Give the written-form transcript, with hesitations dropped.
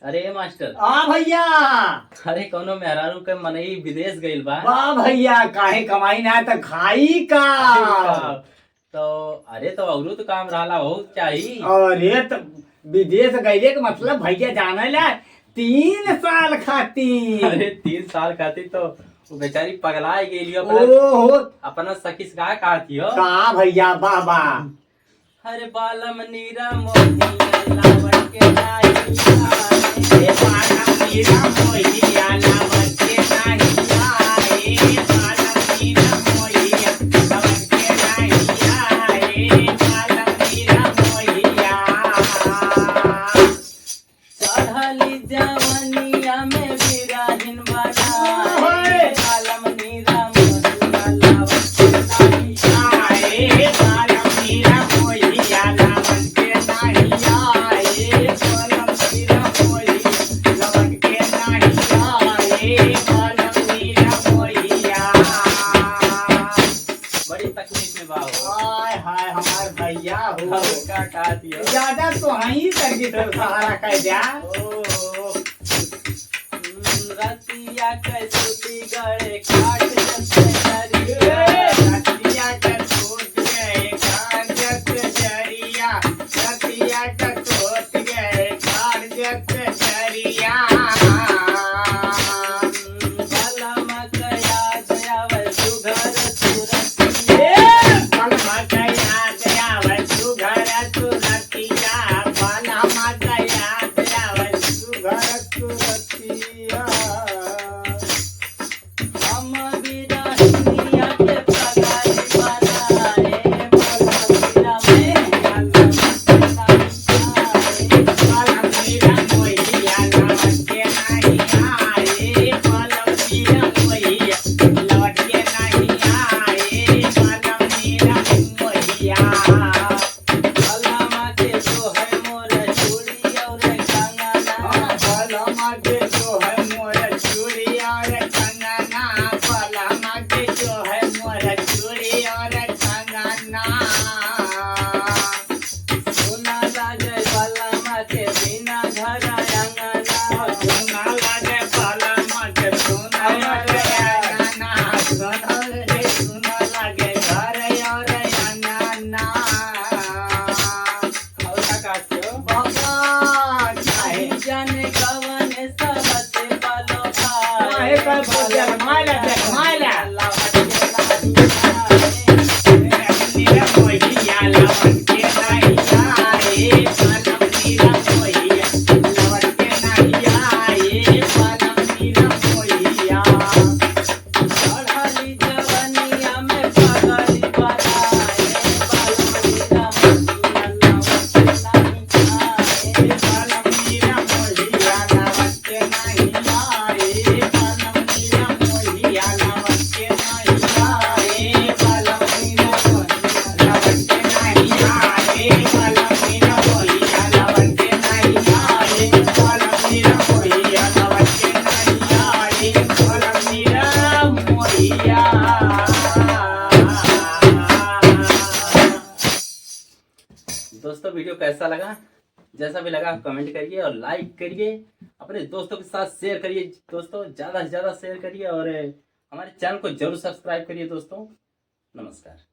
अरे मास्टर। हाँ भैया। अरे कौनो मेहरारू के मनई विदेश गइल बा। वाह भैया, काहे कमाई ना तो खाई का। तो अरे तो अवरू तो काम रहला हो चाहिए। अरे तो विदेश गईले के मतलब भैया जाने ला 3 साल खातिर। अरे 3 साल खातिर तो वो बेचारी पगला गेली ओहो अपना सखी से का कहती हो। का भैया बाबा। अरे बालम नीरा मोहिया लावण के नाई ए बालम नीरा मोहिया लावण के नाई आए। बालम नीरा मोहिया लावण के नाई आए। बालम नीरा मोहिया चढ़ली जवनिया में विराहिन बनाए। बालम नीरा मोहिया लावण के नाई आए। बालम नीरा मोहिया लावण के नाई आए। बालम नीरा मोहिया लावण के नाई आए। बालम नीरा मोहिया। बड़ी तकलीफ में बा हो। हाय हाय हमार भैया हो। अब का कहती हो। ज्यादा तो ही करके तो सहारा कर जा। रतिया के सूती गड़े काट जैसे जरिया। रतिया का टूट गए काट जैसे जरिया। रतिया का टूट गए काट जैसे जरिया। बलम कया दयाव सुघर सुरतिया। बलमा गया गया वसु घर तुरतिया। बलमा गया गया वसु घर तुरतिया। हम विरहिनिया के पगारी बनाए। बलम मीरा में बालम मीरा मोहिया लौट के नहीं आए। बालम मीरा मोहिया लौट के नहीं आए। बालम मीरा मोहिया। बलम के जो है मोर चूड़ी और कंगना। बालम के जो है मोर चूड़ी और कंगना। बालम के जो है मोर चूड़ी और कंगना। सुना लागे बलम के बिना घर अंगना। सोना लागे बालम के सोना लागे अंगना। सोना रे सोना लागे घर और अंगना। और का कहती हो। बाबा चाहे जाने कवन सबते बालो काहे कर जगमाला जगमाला। नीरा मोहिया लवन के नहीं आए। बालम नीरा मोहिया लवन के नहीं आए। बालम नीरा मोहिया। चढ़ली जवनिया में पगड़ी बनाए। बालम नीरा मोहिया लावण के नाई आए। बालम नीरा मोहिया लवन के नहीं आए। बालम नीरा मोहिया लवन के नहीं आए। बालम नीरा मोहिया लवन के नहीं आए। बालम नीरा मोहिया लवन के नहीं आए। बालम नीरा मोहिया। दोस्तों वीडियो कैसा लगा, जैसा भी लगा कमेंट करिए और लाइक करिए। अपने दोस्तों के साथ शेयर करिए दोस्तों, ज़्यादा से ज़्यादा शेयर करिए और हमारे चैनल को जरूर सब्सक्राइब करिए दोस्तों। नमस्कार।